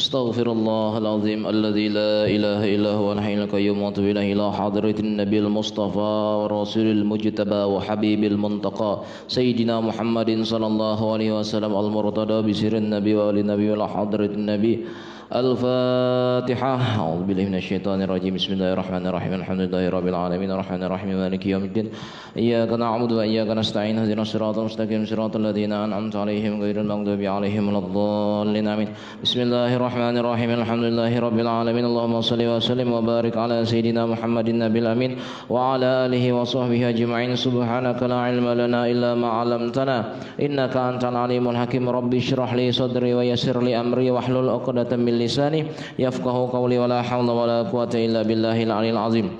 أستغفر الله العظيم الذي لا إله إلا هو الحي القيوم وأتوب إليه إلى حضرة النبي المصطفى ورسول المجتبى وحبيب المنتقى سيدنا محمد صلى الله عليه وسلم المرتضى بسر النبي وآل النبي وإلى حضرة النبي الفاتحة. أعوذ بالله من الشيطان الرجيم. بسم الله الرحمن الرحيم. الحمد لله رب العالمين الرحمن الرحيم مالك يوم الدين. إياك نعبد وإياك نستعين اهدنا الصراط المستقيم صراط الذين أنعمت عليهم غير المغضوب عليهم ولا الضالين آمين. بسم الله الرحمن الرحيم. الحمد لله رب العالمين. اللهم صل وسلم وبارك على سيدنا محمد النبي الأمين وعلى آله وصحبه أجمعين. سبحانك لا علم لنا إلا ما علمتنا إنك أنت العليم الحكيم. رب اشرح لي صدري ويسر لي أمري واحلل عقدة من lisani yafqahu qawli wala haula wala quwata illa billahil aliyil azim.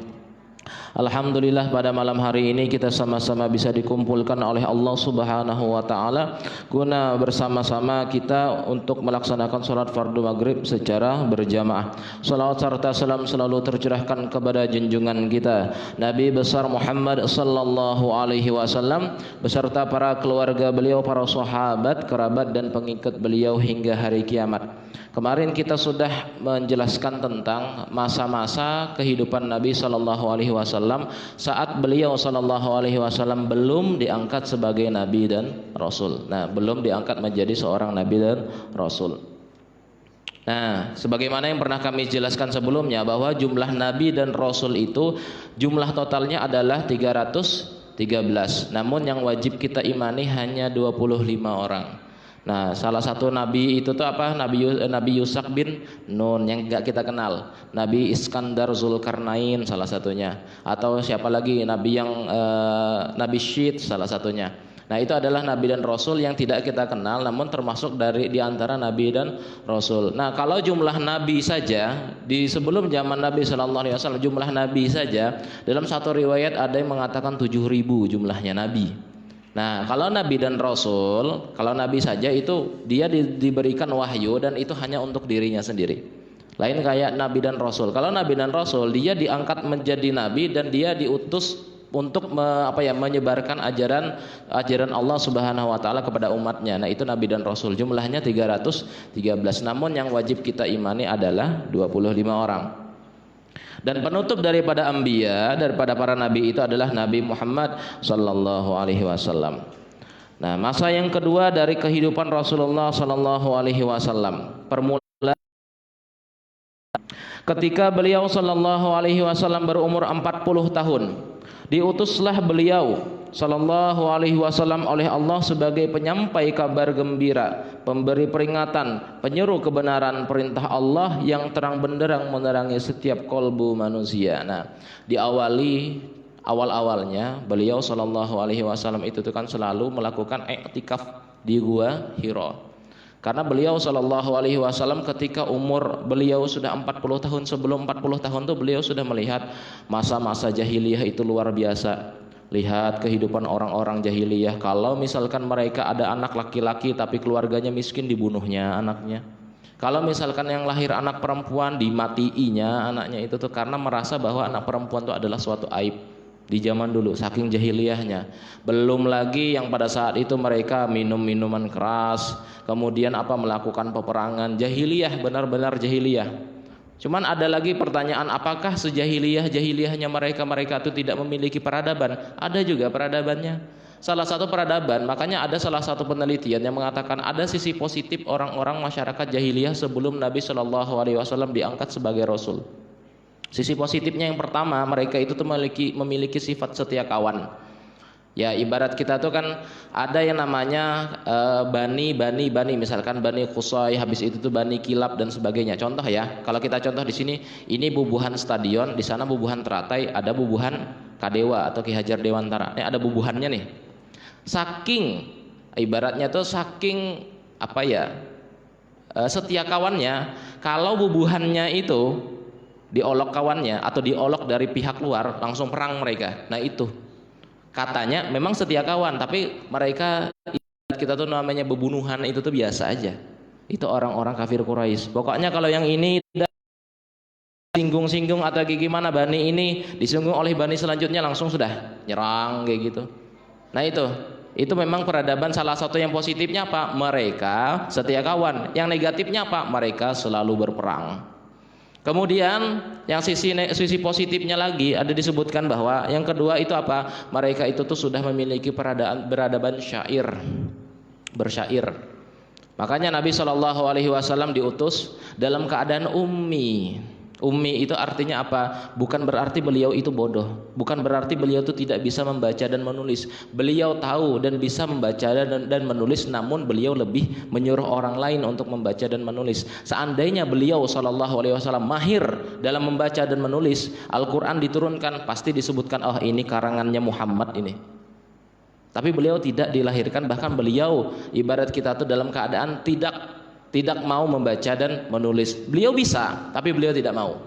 Alhamdulillah, pada malam hari ini kita sama-sama bisa dikumpulkan oleh Allah Subhanahu wa taala guna bersama-sama kita untuk melaksanakan salat fardu maghrib secara berjamaah. Salawat serta salam selalu tercurahkan kepada junjungan kita Nabi besar Muhammad sallallahu alaihi wasallam beserta para keluarga beliau, para sahabat, kerabat dan pengikut beliau hingga hari kiamat. Kemarin kita sudah menjelaskan tentang masa-masa kehidupan Nabi sallallahu alaihi wasallam saat beliau sallallahu alaihi wasallam belum diangkat sebagai nabi dan rasul. Nah, belum diangkat menjadi seorang nabi dan rasul. Nah, sebagaimana yang pernah kami jelaskan sebelumnya bahwa jumlah nabi dan rasul itu jumlah totalnya adalah 313. Namun yang wajib kita imani hanya 25 orang. Nah, salah satu nabi itu tuh apa? Nabi Yusak bin Nun yang enggak kita kenal. Nabi Iskandar Zulkarnain salah satunya. Atau siapa lagi? Nabi yang Nabi Syed salah satunya. Nah, itu adalah nabi dan rasul yang tidak kita kenal namun termasuk di antara nabi dan rasul. Nah, kalau jumlah nabi saja di sebelum zaman Nabi sallallahu alaihi wasallam, jumlah nabi saja dalam satu riwayat ada yang mengatakan 7.000 jumlahnya nabi. Nah, kalau nabi dan rasul, kalau nabi saja itu dia diberikan wahyu dan itu hanya untuk dirinya sendiri. Lain kayak nabi dan rasul. Kalau nabi dan rasul dia diangkat menjadi nabi dan dia diutus untuk menyebarkan ajaran Allah Subhanahu wa taala kepada umatnya. Nah, itu nabi dan rasul. Jumlahnya 313. Namun yang wajib kita imani adalah 25 orang. Dan penutup daripada anbiya, daripada para nabi itu adalah Nabi Muhammad sallallahu alaihi wasallam. Nah, masa yang kedua dari kehidupan Rasulullah sallallahu alaihi wasallam, permulaan ketika beliau sallallahu alaihi wasallam berumur 40 tahun, diutuslah beliau sallallahu alaihi wasallam oleh Allah sebagai penyampai kabar gembira, pemberi peringatan, penyeru kebenaran perintah Allah yang terang benderang menerangi setiap kolbu manusia. Nah, awal-awalnya beliau sallallahu alaihi wasallam itu kan selalu melakukan i'tikaf di Gua Hira. Karena beliau sallallahu alaihi wasallam ketika umur beliau sudah 40 tahun, sebelum 40 tahun itu beliau sudah melihat masa-masa jahiliyah itu luar biasa. Lihat kehidupan orang-orang jahiliyah, kalau misalkan mereka ada anak laki-laki tapi keluarganya miskin, dibunuhnya anaknya. Kalau misalkan yang lahir anak perempuan, dimatiinya anaknya itu tuh karena merasa bahwa anak perempuan itu adalah suatu aib di zaman dulu, saking jahiliyahnya. Belum lagi yang pada saat itu mereka minum minuman keras, kemudian melakukan peperangan. Jahiliyah, benar-benar jahiliyah. Cuman ada lagi pertanyaan, apakah sejahiliyahnya mereka itu tidak memiliki peradaban? Ada juga peradabannya. Salah satu peradaban, makanya ada salah satu penelitian yang mengatakan ada sisi positif orang-orang masyarakat jahiliyah sebelum Nabi Shallallahu alaihi wasallam diangkat sebagai rasul. Sisi positifnya yang pertama, mereka itu memiliki sifat setia kawan. Ya, ibarat kita tuh kan ada yang namanya bani, misalkan Bani Qusay, habis itu tuh Bani Kilab dan sebagainya. Contoh ya, kalau kita contoh di sini, ini bubuhan stadion, di sana bubuhan teratai, ada bubuhan Kadewa atau Ki Hajar Dewantara. Ini ada bubuhannya nih. Saking ibaratnya tuh saking setia kawannya, kalau bubuhannya itu diolok kawannya atau diolok dari pihak luar, langsung perang mereka. Nah, itu katanya memang setia kawan, tapi mereka kita tuh namanya bebunuhan itu tuh biasa aja. Itu orang-orang kafir Quraisy. Pokoknya kalau yang ini singgung-singgung atau gimana, bani ini disinggung oleh bani selanjutnya langsung sudah nyerang kayak gitu. Nah, itu Itu memang peradaban salah satu yang positifnya apa? Mereka setia kawan. Yang negatifnya apa? Mereka selalu berperang. Kemudian yang sisi positifnya lagi ada disebutkan bahwa yang kedua itu apa? Mereka itu tuh sudah memiliki peradaban syair, bersyair. Makanya Nabi Shallallahu Alaihi Wasallam diutus dalam keadaan ummi. Ummi itu artinya apa? Bukan berarti beliau itu bodoh, bukan berarti beliau itu tidak bisa membaca dan menulis. Beliau tahu dan bisa membaca dan menulis, namun beliau lebih menyuruh orang lain untuk membaca dan menulis. Seandainya beliau Shallallahu Alaihi Wasallam mahir dalam membaca dan menulis, Al-Quran diturunkan pasti disebutkan, oh ini karangannya Muhammad ini. Tapi beliau tidak dilahirkan, bahkan beliau ibarat kita tuh dalam keadaan tidak mau membaca dan menulis. Beliau bisa, tapi beliau tidak mau.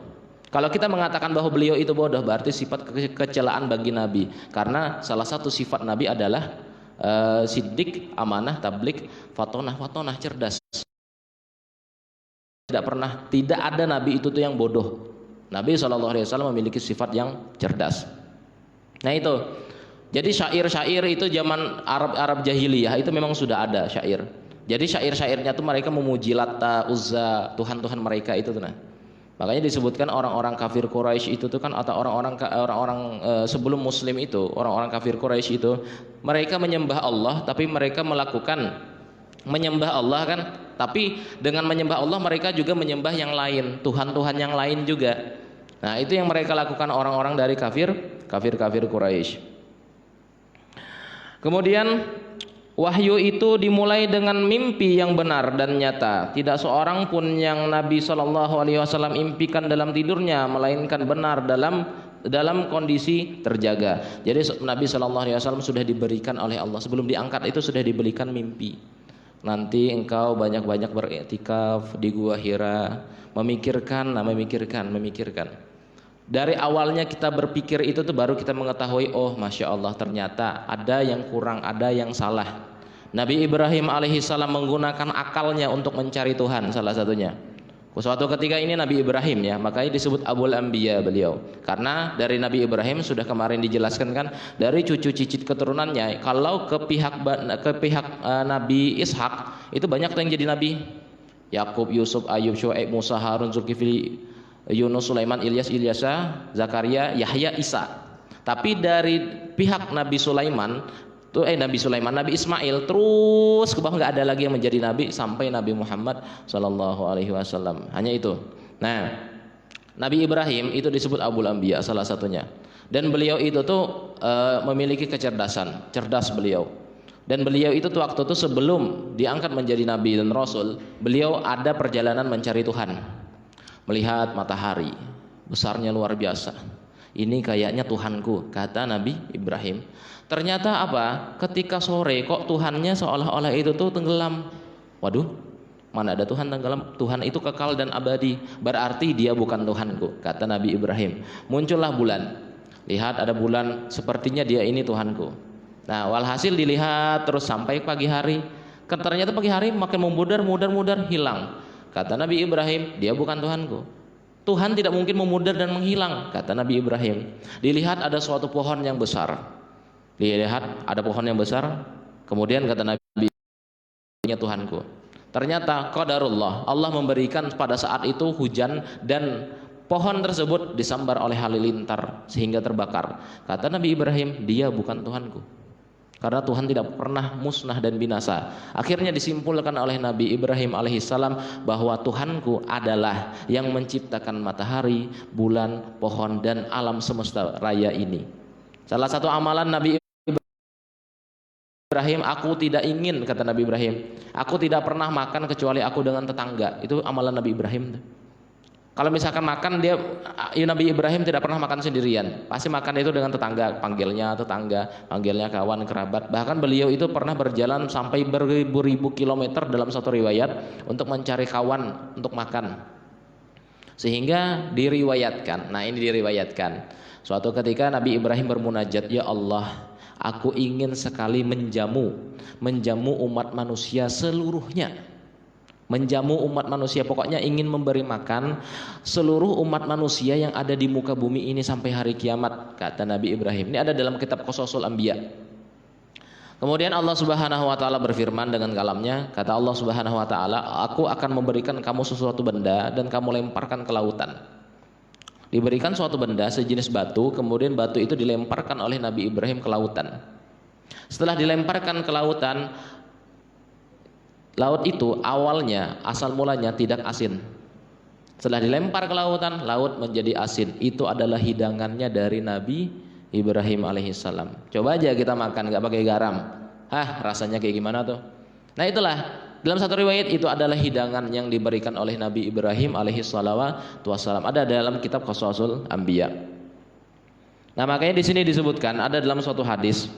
Kalau kita mengatakan bahwa beliau itu bodoh, berarti sifat kecelaan bagi Nabi. Karena salah satu sifat Nabi adalah siddiq, amanah, tablik, fatonah, cerdas. Tidak ada Nabi itu tuh yang bodoh. Nabi SAW memiliki sifat yang cerdas. Nah itu. Jadi syair-syair itu zaman Arab jahiliyah itu memang sudah ada syair. Jadi syair-syairnya tuh mereka memuji Lata, Uzza, Tuhan-Tuhan mereka itu tuh. Nah. Makanya disebutkan orang-orang kafir Quraisy itu tuh kan, atau orang-orang sebelum Muslim itu, orang-orang kafir Quraisy itu mereka menyembah Allah, tapi mereka menyembah Allah kan, tapi dengan menyembah Allah mereka juga menyembah yang lain, Tuhan-Tuhan yang lain juga. Nah, itu yang mereka lakukan orang-orang dari kafir Quraisy. Kemudian wahyu itu dimulai dengan mimpi yang benar dan nyata. Tidak seorang pun yang Nabi Shallallahu Alaihi Wasallam impikan dalam tidurnya, melainkan benar dalam kondisi terjaga. Jadi Nabi Shallallahu Alaihi Wasallam sudah diberikan oleh Allah sebelum diangkat itu sudah diberikan mimpi. Nanti engkau banyak-banyak beriktikaf di Gua Hira, memikirkan. Dari awalnya kita berpikir itu tuh baru kita mengetahui, oh masya Allah ternyata ada yang kurang, ada yang salah. Nabi Ibrahim alaihissalam menggunakan akalnya untuk mencari Tuhan, salah satunya. Suatu ketika ini Nabi Ibrahim ya, makanya disebut Abul Anbiya beliau. Karena dari Nabi Ibrahim sudah kemarin dijelaskan kan, dari cucu cicit keturunannya. Kalau ke pihak Nabi Ishak itu banyak tuh yang jadi nabi. Yakub, Yusuf, Ayub, Syuaib, Musa, Harun, Zulkifli, Yunus, Sulaiman, Ilyasa, Zakaria, Yahya, Isa. Tapi dari pihak Nabi Ismail terus ke bawah, nggak ada lagi yang menjadi nabi sampai Nabi Muhammad Sallallahu Alaihi Wasallam. Hanya itu. Nah, Nabi Ibrahim itu disebut Abul Anbiya salah satunya. Dan beliau itu tuh memiliki kecerdasan, cerdas beliau. Dan beliau itu tuh waktu itu sebelum diangkat menjadi nabi dan rasul, beliau ada perjalanan mencari Tuhan. Melihat matahari, besarnya luar biasa. Ini kayaknya Tuhanku, kata Nabi Ibrahim. Ternyata apa? Ketika sore kok Tuhannya seolah-olah itu tuh tenggelam. Waduh, mana ada Tuhan tenggelam? Tuhan itu kekal dan abadi. Berarti dia bukan Tuhanku, kata Nabi Ibrahim. Muncullah bulan. Lihat ada bulan, sepertinya dia ini Tuhanku. Nah, walhasil dilihat terus sampai pagi hari. Ternyata pagi hari makin memudar hilang. Kata Nabi Ibrahim, dia bukan Tuhanku. Tuhan tidak mungkin memudar dan menghilang, kata Nabi Ibrahim. Dilihat ada suatu pohon yang besar. Kemudian kata Nabi, ini Tuhanku. Ternyata qadarullah, Allah memberikan pada saat itu hujan dan pohon tersebut disambar oleh halilintar sehingga terbakar. Kata Nabi Ibrahim, dia bukan Tuhanku. Karena Tuhan tidak pernah musnah dan binasa. Akhirnya disimpulkan oleh Nabi Ibrahim alaihissalam bahwa Tuhanku adalah yang menciptakan matahari, bulan, pohon, dan alam semesta raya ini. Salah satu amalan Nabi Ibrahim, aku tidak ingin, kata Nabi Ibrahim, aku tidak pernah makan kecuali aku dengan tetangga. Itu amalan Nabi Ibrahim. Kalau misalkan makan, Nabi Ibrahim tidak pernah makan sendirian, pasti makan itu dengan tetangga, panggilnya kawan, kerabat. Bahkan beliau itu pernah berjalan sampai beribu-ribu kilometer dalam satu riwayat untuk mencari kawan untuk makan. Sehingga diriwayatkan, suatu ketika Nabi Ibrahim bermunajat, ya Allah, aku ingin sekali menjamu umat manusia seluruhnya. Pokoknya ingin memberi makan seluruh umat manusia yang ada di muka bumi ini sampai hari kiamat, kata Nabi Ibrahim. Ini ada dalam kitab Qasasul Anbiya. Kemudian Allah Subhanahu wa taala berfirman dengan kalamnya, kata Allah Subhanahu wa taala, aku akan memberikan kamu sesuatu benda dan kamu lemparkan ke lautan. Diberikan suatu benda sejenis batu, kemudian batu itu dilemparkan oleh Nabi Ibrahim ke lautan. Setelah dilemparkan ke lautan, laut itu awalnya asal mulanya tidak asin. Setelah dilempar ke lautan, laut menjadi asin. Itu adalah hidangannya dari Nabi Ibrahim alaihissalam. Coba aja kita makan nggak pakai garam, rasanya kayak gimana tuh? Nah itulah, dalam satu riwayat itu adalah hidangan yang diberikan oleh Nabi Ibrahim alaihissalam. Ada dalam kitab Qasasul Anbiya. Nah makanya di sini disebutkan ada dalam suatu hadis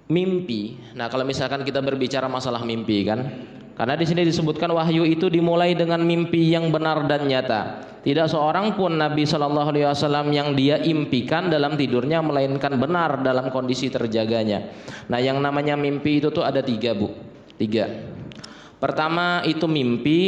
mimpi. Nah kalau misalkan kita berbicara masalah mimpi kan, karena di sini disebutkan wahyu itu dimulai dengan mimpi yang benar dan nyata. Tidak seorang pun Nabi Shallallahu Alaihi Wasallam yang dia impikan dalam tidurnya melainkan benar dalam kondisi terjaganya. Nah yang namanya mimpi itu tuh ada tiga. Pertama itu mimpi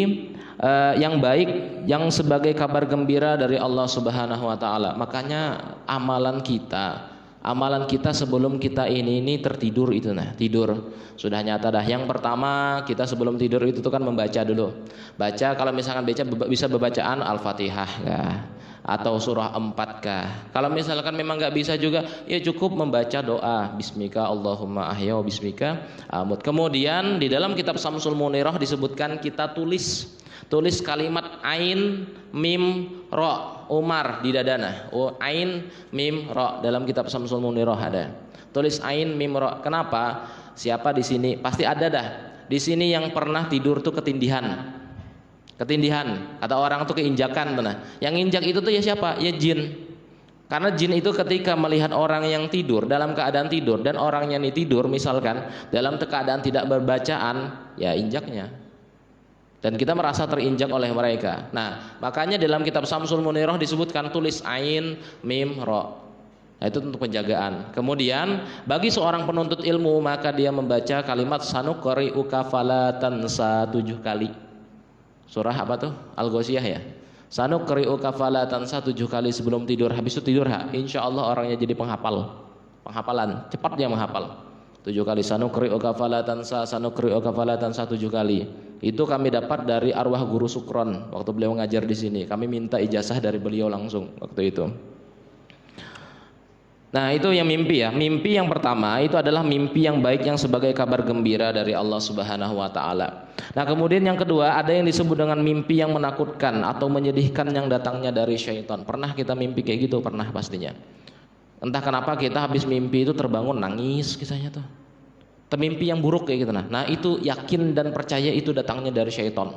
yang baik, yang sebagai kabar gembira dari Allah Subhanahu Wa Taala. Makanya amalan kita sebelum kita ini tertidur itu, tidur sudah nyata dah. Yang pertama kita sebelum tidur itu tuh kan membaca dulu. Baca, kalau misalkan bisa bacaan Al-Fatihah kah, atau surah 4 kah. Kalau misalkan memang nggak bisa juga, ya cukup membaca doa Bismika Allahumma ahya wa bismika amut. Kemudian di dalam kitab Samsul Munirah disebutkan kita tulis kalimat ain mim ro Umar di dadana. Ain mim ro dalam kitab Samsul Munirah ada. Tulis ain mim ro. Kenapa? Siapa di sini? Pasti ada dah. Di sini yang pernah tidur tuh ketindihan. Kata orang tuh keinjakan tuh. Yang injak itu tuh ya siapa? Ya jin. Karena jin itu ketika melihat orang yang tidur dalam keadaan tidur dan orangnya ini tidur misalkan dalam keadaan tidak berbacaan, ya injaknya. Dan kita merasa terinjak oleh mereka. Nah, makanya dalam kitab Samsul Munirah disebutkan tulis ain, mim, ro. Nah, itu untuk penjagaan. Kemudian bagi seorang penuntut ilmu maka dia membaca kalimat sanuqri'uka fala tansa 7 kali. Surah apa tuh? Al-Ghasyiyah ya. Sanuqri'uka fala tansa 7 kali sebelum tidur. Habis itu tidur insyaallah orangnya jadi penghafalan. Cepat dia menghafal. 7 kali sanuqri'uka fala tansa 7 kali. Itu kami dapat dari arwah guru Sukron waktu beliau ngajar di sini. Kami minta ijazah dari beliau langsung waktu itu. Nah itu yang mimpi ya. Mimpi yang pertama itu adalah mimpi yang baik yang sebagai kabar gembira dari Allah Subhanahu Wa Taala. Nah kemudian yang kedua ada yang disebut dengan mimpi yang menakutkan atau menyedihkan yang datangnya dari syaitan. Pernah kita mimpi kayak gitu? Pernah pastinya. Entah kenapa kita habis mimpi itu terbangun nangis kisahnya tuh. Mimpi yang buruk kayak gitu. Nah itu yakin dan percaya itu datangnya dari syaitan.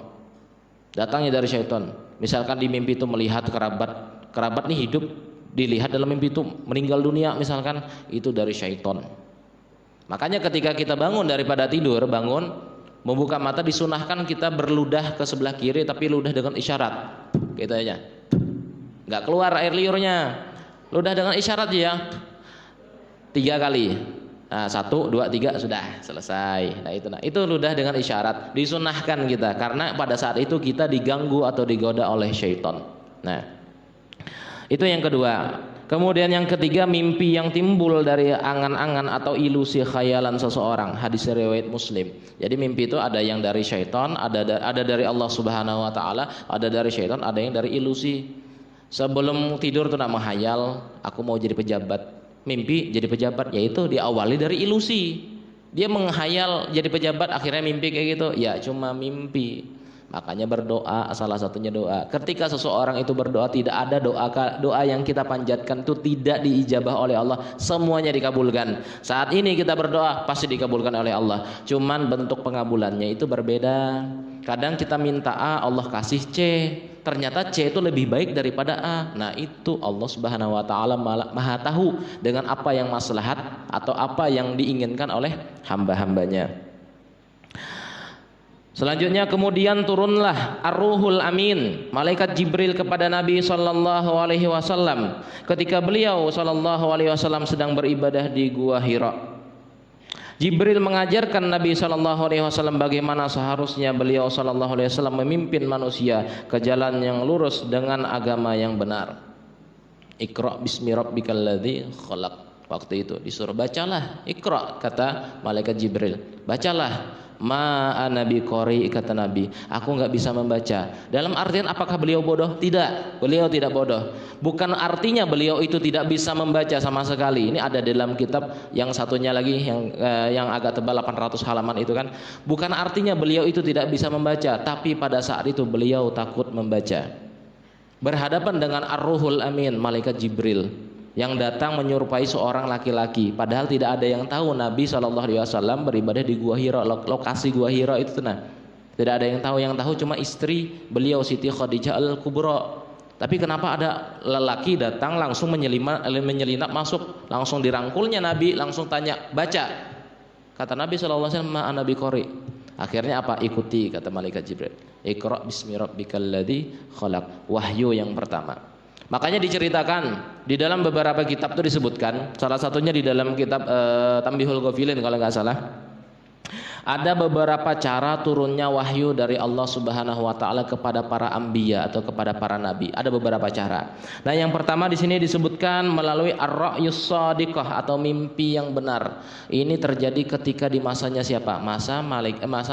Misalkan di mimpi itu melihat kerabat nih hidup, dilihat dalam mimpi itu meninggal dunia misalkan, itu dari syaitan. Makanya ketika kita bangun daripada tidur, membuka mata disunahkan kita berludah ke sebelah kiri tapi ludah dengan isyarat. Gitu aja. Enggak keluar air liurnya. Ludah dengan isyarat ya. 3 kali. Nah, 1, 2, 3 sudah selesai. Nah itu ludah dengan isyarat. Disunahkan kita karena pada saat itu kita diganggu atau digoda oleh syaitan. Nah, itu yang kedua. Kemudian yang ketiga mimpi yang timbul dari angan-angan atau ilusi khayalan seseorang. Hadis riwayat Muslim. Jadi mimpi itu ada yang dari syaitan, ada dari Allah Subhanahu Wa Taala, ada dari syaitan, ada yang dari ilusi. Sebelum tidur tuh menghayal, aku mau jadi pejabat. Mimpi jadi pejabat, yaitu diawali dari ilusi. Dia menghayal jadi pejabat, akhirnya mimpi kayak gitu. Ya cuma mimpi. Makanya berdoa, salah satunya doa. Ketika seseorang itu berdoa, tidak ada doa yang kita panjatkan itu tidak diijabah oleh Allah. Semuanya dikabulkan. Saat ini kita berdoa pasti dikabulkan oleh Allah. Cuman bentuk pengabulannya itu berbeda. Kadang kita minta A, Allah kasih C. Ternyata C itu lebih baik daripada A. Nah itu Allah Subhanahu Wa Taala maha tahu dengan apa yang maslahat atau apa yang diinginkan oleh hamba-hambanya. Selanjutnya kemudian turunlah Ar-Ruhul Amin, malaikat Jibril kepada Nabi sallallahu alaihi wasallam ketika beliau sallallahu alaihi wasallam sedang beribadah di Gua Hira. Jibril mengajarkan Nabi sallallahu alaihi wasallam bagaimana seharusnya beliau sallallahu alaihi wasallam memimpin manusia ke jalan yang lurus dengan agama yang benar. Iqra bismi rabbikal ladzi khalaq. waktu itu disuruh bacalah, Iqra, kata malaikat Jibril, bacalah. Ma ana biqari, kata Nabi, aku nggak bisa membaca. Dalam artian apakah beliau bodoh? Tidak, beliau tidak bodoh. Bukan artinya beliau itu tidak bisa membaca sama sekali. Ini ada dalam kitab yang satunya lagi yang agak tebal 800 halaman itu kan. Bukan artinya beliau itu tidak bisa membaca, tapi pada saat itu beliau takut membaca. Berhadapan dengan Ar-Ruhul Amin, malaikat Jibril, yang datang menyerupai seorang laki-laki, padahal tidak ada yang tahu Nabi SAW beribadah di Gua Hira, lokasi Gua Hira itu tenang. Tidak ada yang tahu cuma istri beliau Siti Khadijah Al-Kubra. Tapi kenapa ada lelaki datang langsung menyelinap masuk, langsung dirangkulnya Nabi, langsung tanya, baca. Kata Nabi SAW, ma ana biqari. Akhirnya apa? Ikuti, kata malaikat Jibril. Iqra bismi rabbikal ladzi khalaq. Wahyu yang pertama. Makanya diceritakan di dalam beberapa kitab itu disebutkan, salah satunya di dalam kitab Tambihul Ghafilin kalau nggak salah, ada beberapa cara turunnya wahyu dari Allah Subhanahu wa taala kepada para anbiya atau kepada para nabi. Ada beberapa cara. Nah, yang pertama di sini disebutkan melalui ar-ra'yus shadiqah atau mimpi yang benar. Ini terjadi ketika di masanya siapa? Masa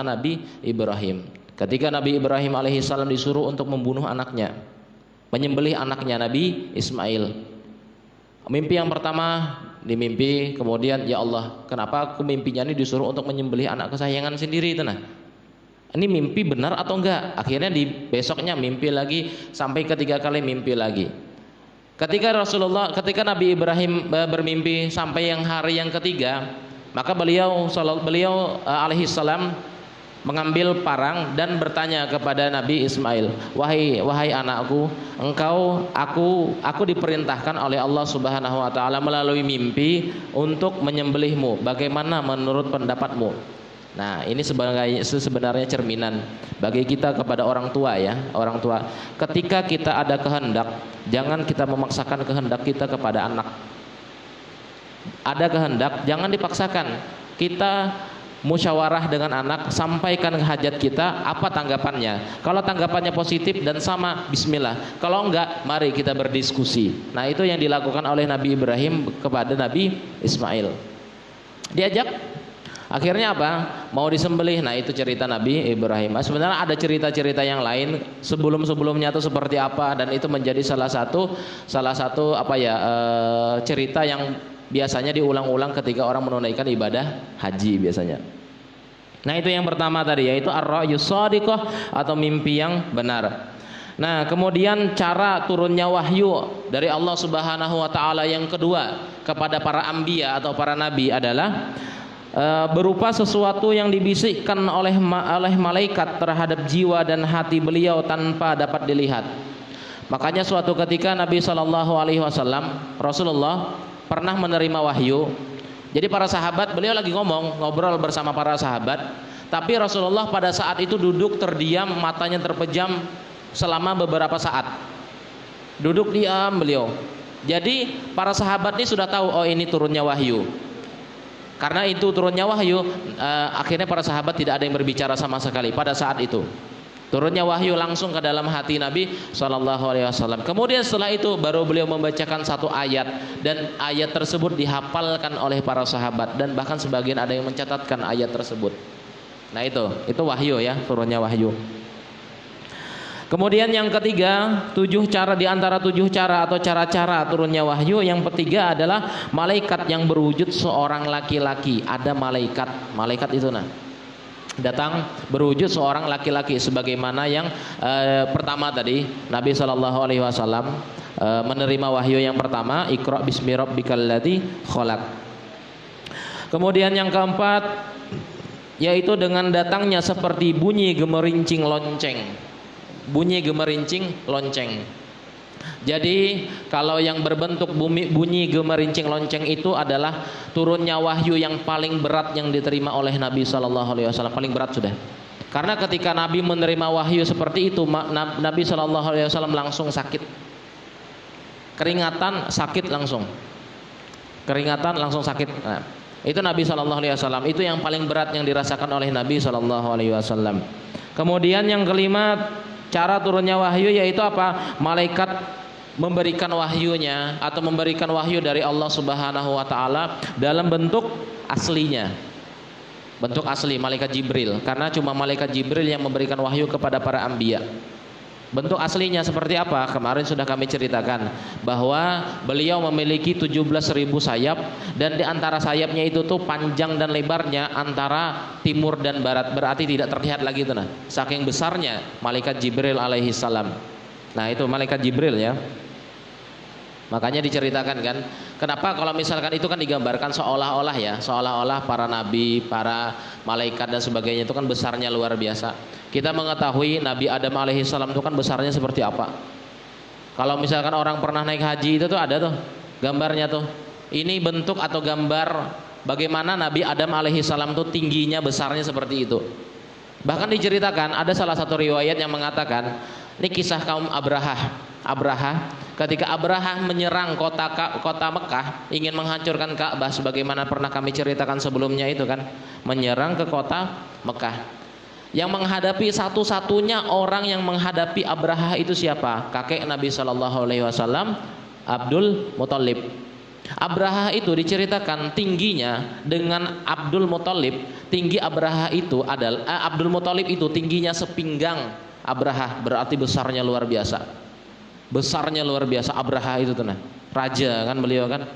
Nabi Ibrahim. Ketika Nabi Ibrahim alaihissalam disuruh untuk membunuh anaknya, menyembelih anaknya Nabi Ismail. Mimpi yang pertama dimimpi, kemudian ya Allah, kenapa aku mimpinya ini disuruh untuk menyembelih anak kesayangan sendiri itu nah. Ini mimpi benar atau enggak? Akhirnya di besoknya mimpi lagi, sampai ketiga kali mimpi lagi. Ketika Nabi Ibrahim bermimpi sampai yang hari yang ketiga, maka beliau alaihissalam mengambil parang dan bertanya kepada Nabi Ismail, wahai anakku, aku diperintahkan oleh Allah Subhanahu wa taala melalui mimpi untuk menyembelihmu. Bagaimana menurut pendapatmu? Nah, ini sebenarnya cerminan bagi kita kepada orang tua ya, orang tua. Ketika kita ada kehendak, jangan kita memaksakan kehendak kita kepada anak. Ada kehendak, jangan dipaksakan. Kita musyawarah dengan anak, sampaikan hajat kita, apa tanggapannya. Kalau tanggapannya positif dan sama, bismillah. Kalau enggak, mari kita berdiskusi. Nah, itu yang dilakukan oleh Nabi Ibrahim kepada Nabi Ismail. Diajak, akhirnya apa? Mau disembelih. Nah, itu cerita Nabi Ibrahim. Sebenarnya ada cerita-cerita yang lain sebelum-sebelumnya itu seperti apa, dan itu menjadi salah satu cerita yang biasanya diulang-ulang ketika orang menunaikan ibadah haji biasanya. Nah, itu yang pertama tadi, yaitu ar-ra'yus shadiqah atau mimpi yang benar. Nah, kemudian cara turunnya wahyu dari Allah Subhanahu wa taala yang kedua kepada para anbiya atau para nabi adalah berupa sesuatu yang dibisikkan oleh malaikat terhadap jiwa dan hati beliau tanpa dapat dilihat. Makanya suatu ketika Nabi SAW, Rasulullah pernah menerima wahyu. Jadi para sahabat, beliau lagi ngobrol bersama para sahabat, tapi Rasulullah pada saat itu duduk terdiam, matanya terpejam selama beberapa saat. Duduk diam beliau. Jadi para sahabat ini sudah tahu, oh ini turunnya wahyu. Karena itu turunnya wahyu, akhirnya para sahabat tidak ada yang berbicara sama sekali pada saat itu. Turunnya wahyu langsung ke dalam hati Nabi SAW. Kemudian setelah itu baru beliau membacakan satu ayat, dan ayat tersebut dihafalkan oleh para sahabat, dan bahkan sebagian ada yang mencatatkan ayat tersebut. Nah, itu wahyu ya, turunnya wahyu. Kemudian yang ketiga, 7 cara di antara 7 cara atau cara-cara turunnya wahyu. Yang ketiga adalah malaikat yang berwujud seorang laki-laki. Ada malaikat itu datang berwujud seorang laki-laki, sebagaimana yang pertama tadi Nabi SAW menerima wahyu yang pertama, Iqra bismi rabbikal ladzi khalaq. Kemudian yang keempat, yaitu dengan datangnya seperti bunyi gemerincing lonceng. Jadi kalau yang berbentuk bunyi gemerincing lonceng itu adalah turunnya wahyu yang paling berat yang diterima oleh Nabi SAW. Paling berat sudah. Karena ketika Nabi menerima wahyu seperti itu, Nabi SAW langsung sakit. Keringatan sakit langsung. Nah, itu Nabi SAW. Itu yang paling berat yang dirasakan oleh Nabi SAW. Kemudian yang kelima, cara turunnya wahyu yaitu apa? Malaikat memberikan wahyunya atau memberikan wahyu dari Allah Subhanahu wa taala dalam bentuk aslinya. Bentuk asli malaikat Jibril, karena cuma malaikat Jibril yang memberikan wahyu kepada para anbiya. Bentuk aslinya seperti apa? Kemarin sudah kami ceritakan bahwa beliau memiliki 17.000 sayap, dan di antara sayapnya itu tuh panjang dan lebarnya antara timur dan barat, berarti tidak terlihat lagi itu nah. Saking besarnya malaikat Jibril alaihi salam. Nah, itu malaikat Jibril ya. Makanya diceritakan kan, kenapa kalau misalkan itu kan digambarkan seolah-olah ya, seolah-olah para nabi, para malaikat dan sebagainya itu kan besarnya luar biasa. Kita mengetahui Nabi Adam alaihissalam itu kan besarnya seperti apa. Kalau misalkan orang pernah naik haji itu tuh ada tuh gambarnya tuh. Ini bentuk atau gambar bagaimana Nabi Adam alaihissalam tuh tingginya, besarnya seperti itu. Bahkan diceritakan ada salah satu riwayat yang mengatakan, ini kisah kaum Abraha, ketika Abraha menyerang kota Mekah, ingin menghancurkan Ka'bah sebagaimana pernah kami ceritakan sebelumnya itu kan, menyerang ke kota Mekah. Yang menghadapi satu-satunya orang yang menghadapi Abraha itu siapa? Kakek Nabi Shallallahu Alaihi Wasallam, Abdul Muthalib. Abraha itu diceritakan tingginya dengan Abdul Muthalib, tinggi Abraha itu adalah Abdul Muthalib itu tingginya sepinggang Abraha, berarti besarnya luar biasa. Besarnya luar biasa Abraha itu tuh nah. Raja kan beliau kan,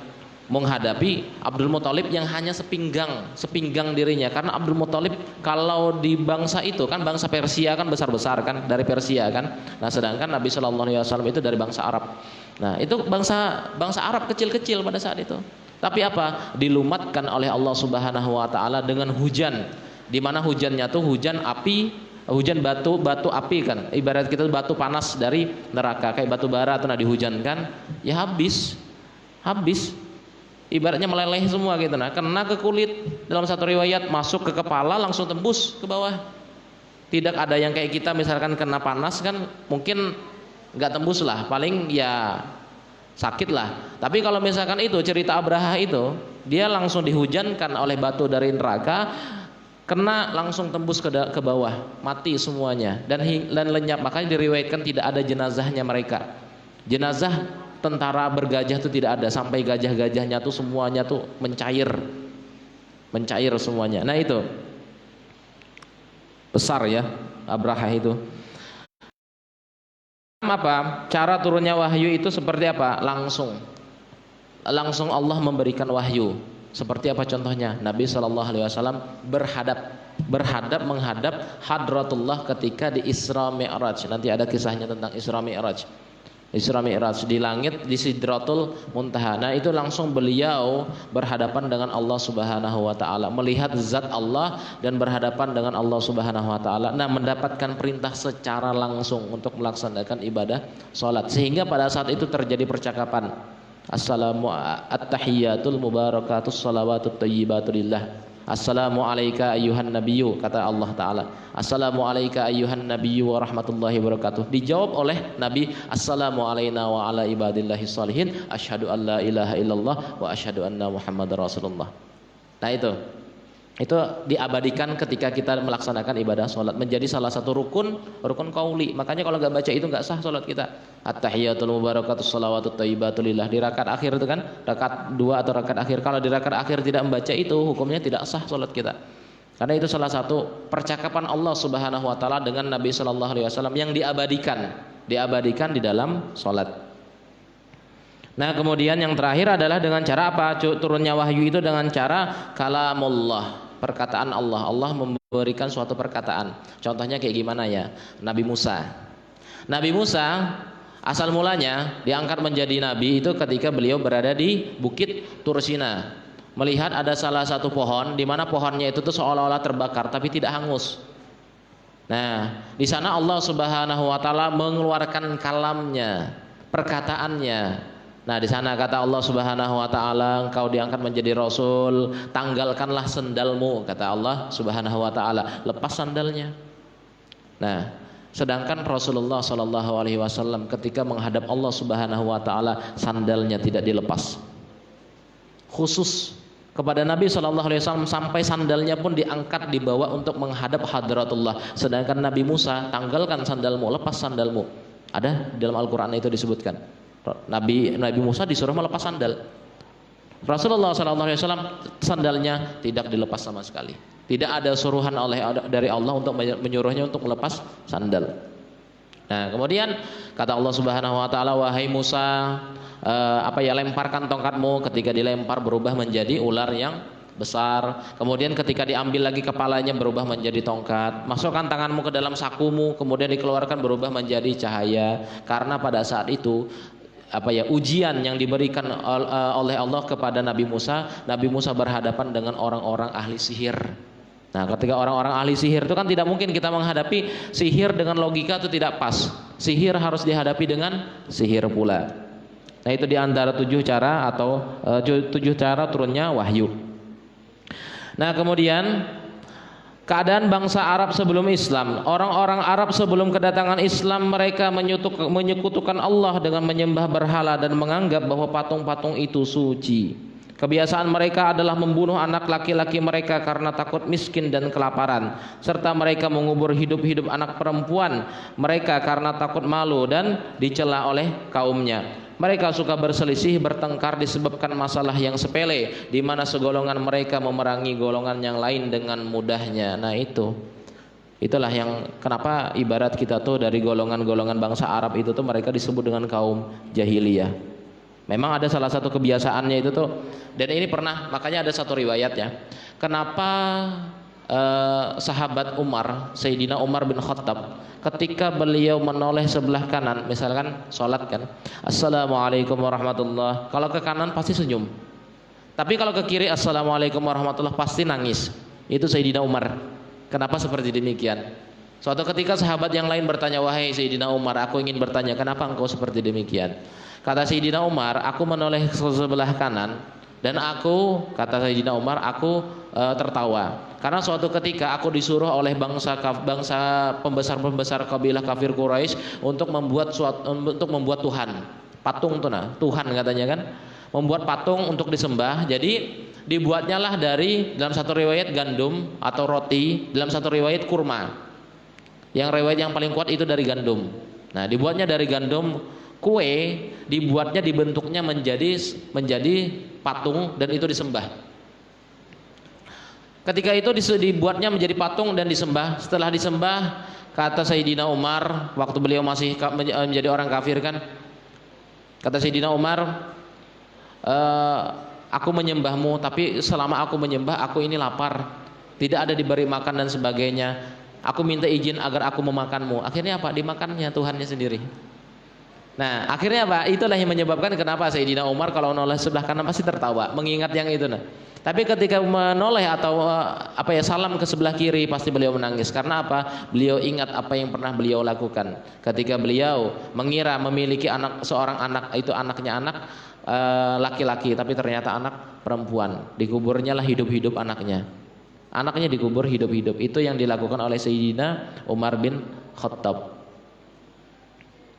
menghadapi Abdul Muthalib yang hanya sepinggang dirinya, karena Abdul Muthalib kalau di bangsa itu kan bangsa Persia kan besar-besar kan, dari Persia kan. Nah, sedangkan Nabi Shallallahu Alaihi Wasallam itu dari bangsa Arab. Nah, itu bangsa Arab kecil-kecil pada saat itu. Tapi apa? Dilumatkan oleh Allah Subhanahu wa taala dengan hujan. Di mana hujannya tuh hujan api, hujan batu api kan. Ibarat kita batu panas dari neraka, kayak batu bara tuh nah dihujankan, ya habis. Ibaratnya meleleh semua gitu nah, kena ke kulit, dalam satu riwayat masuk ke kepala langsung tembus ke bawah. Tidak ada yang kayak kita misalkan kena panas kan mungkin nggak tembus lah, paling ya sakit lah. Tapi kalau misalkan itu cerita Abraha itu, dia langsung dihujankan oleh batu dari neraka, kena langsung tembus ke bawah, mati semuanya dan lenyap. Makanya diriwayatkan tidak ada jenazahnya mereka. Jenazah tentara bergajah itu tidak ada, sampai gajah-gajahnya tuh semuanya tuh mencair semuanya. Nah, itu besar ya Abraha itu. Apa cara turunnya wahyu itu seperti apa? Langsung Allah memberikan wahyu. Seperti apa contohnya? Nabi Shallallahu Alaihi Wasallam menghadap hadratullah ketika di Isra Mi'raj. Nanti ada kisahnya tentang Isra Mi'raj di langit, di Sidratul Muntaha. Nah, itu langsung beliau berhadapan dengan Allah Subhanahu wa taala, melihat zat Allah dan berhadapan dengan Allah Subhanahu wa taala. Nah, mendapatkan perintah secara langsung untuk melaksanakan ibadah salat, sehingga pada saat itu terjadi percakapan. Assalamu at-tahiyyatul mubarakatus salawatut thayyibatu lillah. Assalamu alayka ayyuhan nabiyyu, kata Allah Ta'ala. Assalamu alayka ayyuhan nabiyyu wa rahmatullahi wabarakatuh. Dijawab oleh Nabi, Assalamu alayna wa ala ibadillahi salihin, asyhadu an la ilaha illallah wa asyhadu anna Muhammadar Rasulullah. Nah, itu diabadikan ketika kita melaksanakan ibadah sholat, menjadi salah satu rukun qauli. Makanya kalau nggak baca itu nggak sah sholat kita. At-tahiyyatul mubarakatus shalawatut thayyibatu lillah, di rakaat akhir itu kan, rakaat 2 atau rakaat akhir. Kalau di rakaat akhir tidak membaca itu, hukumnya tidak sah sholat kita. Karena itu salah satu percakapan Allah Subhanahu wa taala dengan Nabi Sallallahu Alaihi Wasallam yang diabadikan di dalam sholat. Nah, kemudian yang terakhir adalah dengan cara apa? Turunnya wahyu itu dengan cara kalamullah, perkataan Allah. Allah memberikan suatu perkataan. Contohnya kayak gimana ya? Nabi Musa asal mulanya diangkat menjadi nabi itu ketika beliau berada di Bukit Tursina, melihat ada salah satu pohon di mana pohonnya itu tuh seolah-olah terbakar tapi tidak hangus. Nah, di sana Allah Subhanahu wa taala mengeluarkan kalamnya, perkataannya. Nah, di sana kata Allah Subhanahu wa taala, engkau diangkat menjadi rasul, tanggalkanlah sendalmu, kata Allah Subhanahu wa taala, lepas sandalnya. Nah, sedangkan Rasulullah Shallallahu Alaihi Wasallam ketika menghadap Allah Subhanahu wa taala, sandalnya tidak dilepas. Khusus kepada Nabi Shallallahu Alaihi Wasallam sampai sandalnya pun diangkat, dibawa untuk menghadap hadratullah. Sedangkan Nabi Musa, tanggalkan sandalmu, lepas sandalmu. Ada di dalam Al-Quran itu disebutkan. Nabi Musa disuruh melepas sandal. Rasulullah SAW sandalnya tidak dilepas sama sekali. Tidak ada suruhan dari Allah untuk menyuruhnya untuk melepas sandal. Nah, kemudian kata Allah Subhanahu wa taala, wahai Musa, lemparkan tongkatmu. Ketika dilempar berubah menjadi ular yang besar. Kemudian ketika diambil lagi kepalanya berubah menjadi tongkat. Masukkan tanganmu ke dalam sakumu, kemudian dikeluarkan berubah menjadi cahaya. Karena pada saat itu ujian yang diberikan oleh Allah kepada Nabi Musa berhadapan dengan orang-orang ahli sihir. Nah, ketika orang-orang ahli sihir itu kan tidak mungkin kita menghadapi sihir dengan logika, itu tidak pas. Sihir harus dihadapi dengan sihir pula. Nah, itu diantara 7 cara atau 7 cara turunnya wahyu. Nah, kemudian keadaan bangsa Arab sebelum Islam. Orang-orang Arab sebelum kedatangan Islam, mereka menyekutukan Allah dengan menyembah berhala dan menganggap bahwa patung-patung itu suci. Kebiasaan mereka adalah membunuh anak laki-laki mereka karena takut miskin dan kelaparan, serta mereka mengubur hidup-hidup anak perempuan mereka karena takut malu dan dicela oleh kaumnya. Mereka suka berselisih, bertengkar disebabkan masalah yang sepele, di mana segolongan mereka memerangi golongan yang lain dengan mudahnya. Nah, itulah yang kenapa ibarat kita tuh dari golongan-golongan bangsa Arab itu tuh mereka disebut dengan kaum jahiliyah. Memang ada salah satu kebiasaannya itu tuh, dan ini pernah, makanya ada satu riwayat ya, kenapa sahabat Umar, Sayyidina Umar bin Khattab, ketika beliau menoleh sebelah kanan, misalkan sholat kan, Assalamualaikum warahmatullah, kalau ke kanan pasti senyum, tapi kalau ke kiri Assalamualaikum warahmatullah pasti nangis. Itu Sayyidina Umar. Kenapa seperti demikian? Suatu ketika sahabat yang lain bertanya, wahai Sayyidina Umar, aku ingin bertanya, kenapa engkau seperti demikian? Kata Sayyidina Umar, aku menoleh ke sebelah kanan dan kata Sayyidina Umar, aku tertawa. Karena suatu ketika aku disuruh oleh bangsa pembesar-pembesar kabilah kafir Quraisy untuk membuat Tuhan, patung Tuhan katanya kan, membuat patung untuk disembah. Jadi dibuatnya lah dalam satu riwayat gandum atau roti, dalam satu riwayat kurma. Yang riwayat yang paling kuat itu dari gandum. Nah, dibuatnya dari gandum, kue dibuatnya, dibentuknya menjadi patung dan itu disembah. Ketika itu dibuatnya menjadi patung dan disembah. Setelah disembah, kata Sayyidina Umar, waktu beliau masih menjadi orang kafir kan, kata Sayyidina Umar, aku menyembahmu, tapi selama aku menyembah aku ini lapar, tidak ada diberi makan dan sebagainya. Aku minta izin agar aku memakanmu. Akhirnya apa? Dimakannya Tuhannya sendiri. Nah, akhirnya apa? Itulah yang menyebabkan kenapa Sayyidina Umar kalau menoleh sebelah kanan pasti tertawa, mengingat yang itu. Tapi ketika menoleh atau salam ke sebelah kiri pasti beliau menangis. Karena apa? Beliau ingat apa yang pernah beliau lakukan ketika beliau mengira memiliki seorang anak, itu anaknya laki-laki, tapi ternyata anak perempuan. Dikuburnya lah hidup-hidup anaknya dikubur hidup-hidup. Itu yang dilakukan oleh Sayyidina Umar bin Khattab.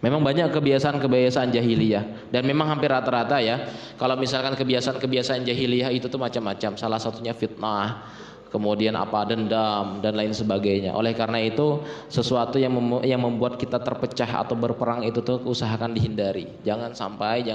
Memang banyak kebiasaan-kebiasaan jahiliyah, dan memang hampir rata-rata ya, kalau misalkan kebiasaan-kebiasaan jahiliyah itu tuh macam-macam. Salah satunya fitnah, kemudian dendam dan lain sebagainya. Oleh karena itu sesuatu yang membuat kita terpecah atau berperang itu tuh usahakan dihindari. Jangan sampai.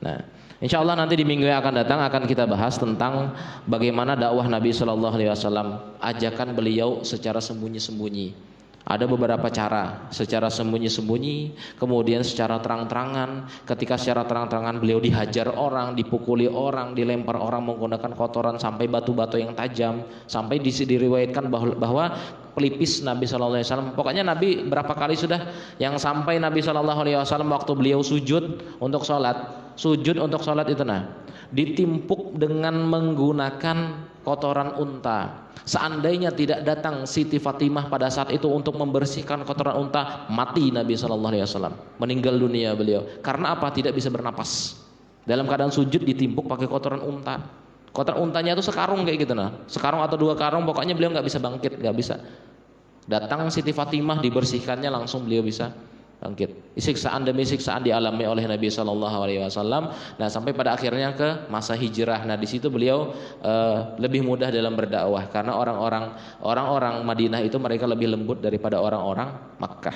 Nah, insya Allah nanti di minggu yang akan datang akan kita bahas tentang bagaimana dakwah Nabi Shallallahu Alaihi Wasallam, ajakan beliau secara sembunyi-sembunyi. Ada beberapa cara, secara sembunyi-sembunyi, kemudian secara terang-terangan. Ketika secara terang-terangan beliau dihajar orang, dipukuli orang, dilempar orang menggunakan kotoran sampai batu-batu yang tajam, sampai diriwayatkan bahwa pelipis Nabi Shallallahu Alaihi Wasallam. Pokoknya Nabi berapa kali sudah yang sampai Nabi Shallallahu Alaihi Wasallam waktu beliau sujud untuk sholat itu ditimpuk dengan menggunakan kotoran unta. Seandainya tidak datang Siti Fatimah pada saat itu untuk membersihkan kotoran unta, mati Nabi Shallallahu Alaihi Wasallam, meninggal dunia beliau. Karena apa? Tidak bisa bernapas. Dalam keadaan sujud ditimpuk pakai kotoran unta. Kotoran untanya itu sekarung kayak gitu sekarung atau 2 karung, pokoknya beliau nggak bisa bangkit, nggak bisa. Datang Siti Fatimah dibersihkannya, langsung beliau bisa bangkit. Siksaan demi siksaan dialami oleh Nabi Shallallahu Alaihi Wasallam. Nah, sampai pada akhirnya ke masa hijrah. Nah, di situ beliau lebih mudah dalam berdakwah karena orang-orang Madinah itu mereka lebih lembut daripada orang-orang Makkah.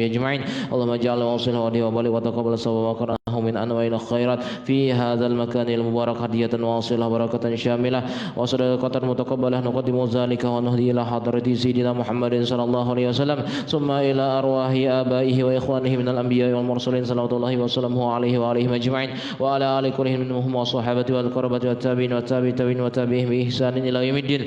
وصحبه أجمعين اللهم اجعل وصله وديه وبلغ وتقبل الصواب وقرأه من أنواع الخيرات في هذا المكان المبارك هدية واصلة بركة شاملة وصدقة متقبلة نقدم ذلك ونهدي إلى حضرة سيدنا محمد صلى الله عليه وسلم ثم إلى أرواح آبائه وإخوانه من الأنبياء والمرسلين صلوات الله وسلامه عليه وعليهم أجمعين وعلى آل كلهم منهم وصحابته والقربة والتابعين والتابعين وتابعهم بإحسان إلى يوم الدين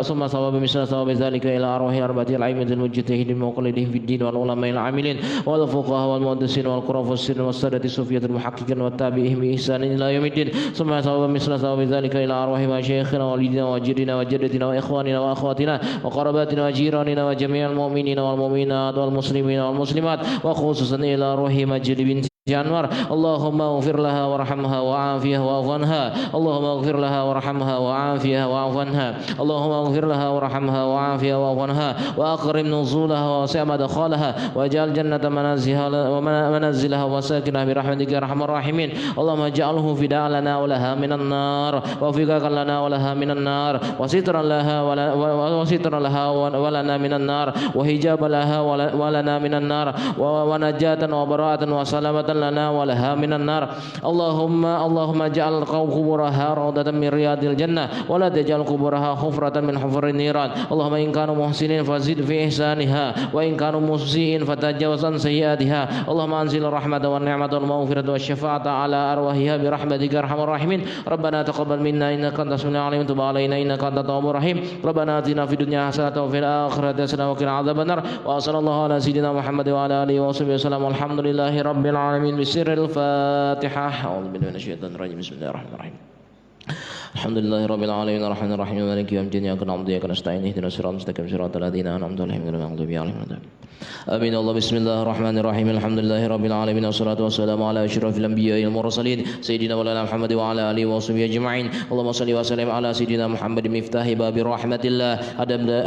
ثم ثواب مثل ثواب ذلك إلى أرواح أربعة الأئمة المجتهدين المقلدين في الدين والعلماء العاملين والفقهاء والمحدثين والقراء والسن والسادة الصوفية المحققين والتابعين بإحسان إلى يوم الدين ثم ثواب مثل ثواب ذلك إلى أرواح مشايخنا ووالدنا وجدنا وجدتنا وإخواننا وأخواتنا وقراباتنا وجيراننا وجميع المؤمنين والمؤمنات والمسلمين والمسلمات وخصوصا إلى روح مجد بنت جانور اللهم اغفر لها وارحمها وعافها واعف عنها اللهم اغفر لها وارحمها وعافها واعف عنها اللهم اغفر لها وارحمها وعافها واعف عنها واكرم نزولها ووسع مدخلها واجعل جنة منزلها وساكنها برحمتك يا ارحم الراحمين اللهم اجعله فداء لنا ولها من النار وفكاكا لنا ولها من النار وسترا لها ولنا من النار وحجاب لها ولنا من النار ونجاة وبراءة وسلامة لنا ولها من النار اللهم اجعل قبورها روضة من رياض الجنة ولا تجعل قبورها حفرة من حفر النيران اللهم إن كانوا محسنين فزد في إحسانها وإن كانوا مسيئين فتجاوز عن سيئاتها اللهم أنزل الرحمة والنعمة والمغفرة والشفاعة على أرواحها برحمتك يا أرحم الراحمين ربنا تقبل منا إنك أنت السميع العليم وتب علينا إنك أنت التواب الرحيم ربنا آتنا في الدنيا حسنة وفي الآخرة حسنة وقنا عذاب النار وصلى الله على سيدنا محمد وعلى آله وصحبه وسلم والحمد لله رب العالمين بسر الفاتحة أعوذ بالله من الشيطان الرجيم بسم الله الرحمن الرحيم الحمد لله رب العالمين الرحمن الرحيم مالك يوم الدين إياك نعبد وإياك نستعين اهدنا الصراط المستقيم صراط الذين أنعمت عليهم غير المغضوب عليهم ولا الضالين آمين الله بسم الله الرحمن الرحيم الحمد لله رب العالمين والصلاة والسلام على أشرف الأنبياء المرسلين سيدنا مولانا محمد وعلى آله وصحبه أجمعين اللهم صل وسلم على سيدنا محمد مفتاح باب رحمة الله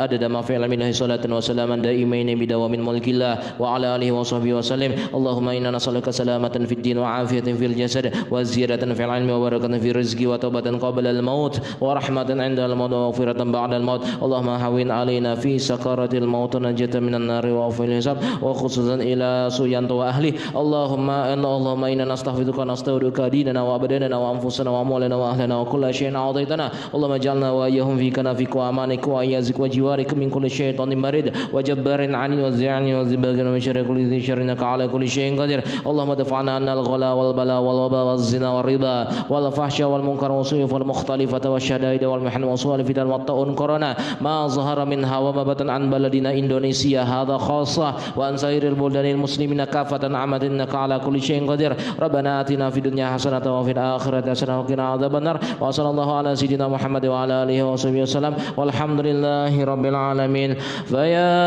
عدد ما في علم الله صلاة وسلاما دائمين بدوام ملك الله وعلى آله وصحبه وسلم اللهم إنا نسألك سلامة في الدين وعافية في الجسد وزيادة في العلم وبركة في الرزق وتوبة قبل الموت ورحمة عند الموت ومغفرة بعد الموت اللهم هون علينا في سكرات الموت نجاة من النار وفي الحساب وخصوصا إلى سويانت وأهله اللهم إنا نستغفرك ونستودعك ديننا وأبداننا وأنفسنا وأموالنا وأهلنا وكل شيء أعطيتنا اللهم اجعلنا وإياهم في كنفك وأمانك وإيازك وجوارك من كل شيطان مريد وجبار عني وزعني وزباق من شر كل ذي شر إنك على كل شيء قدير اللهم دفعنا عنا الغلا والبلاء والوباء والزنا والربا والفحش والمنكر والسيوف والمختلفة والشدائد والمحن وسوء الفتن والطاعون كورونا ما ظهر منها وما بطن عن بلدنا إندونيسيا هذا خاصة وأن سائر البلدان المسلمين كافة عامة إنك على كل شيء قدير ربنا آتنا في الدنيا حسنة وفي الآخرة حسنة وقنا عذاب النار وصلى الله على سيدنا محمد وعلى آله وصحبه وسلم والحمد لله رب العالمين فيا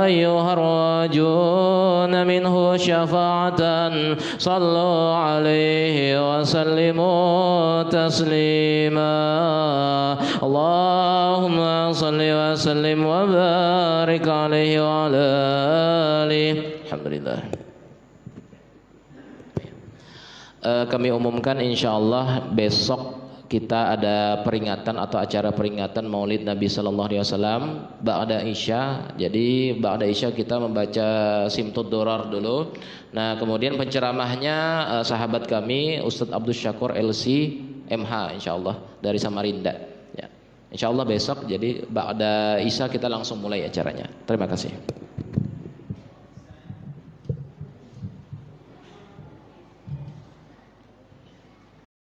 أيها الراجون منه شفاعة صلوا عليه وسلموا تسليما اللهم صل وسلم وبارك عليه وعلى آله الحمد لله. Kami umumkan insyaallah besok kita ada peringatan atau acara peringatan Maulid Nabi Sallallahu Alaihi Wasallam ba'da Isya. Jadi ba'da Isya kita membaca Simtud Durar dulu. Nah kemudian penceramahnya sahabat kami Ustadz Abdul Syakur LC MH insyaallah dari Samarinda. Ya. Insyaallah besok jadi ba'da Isya kita langsung mulai acaranya. Terima kasih.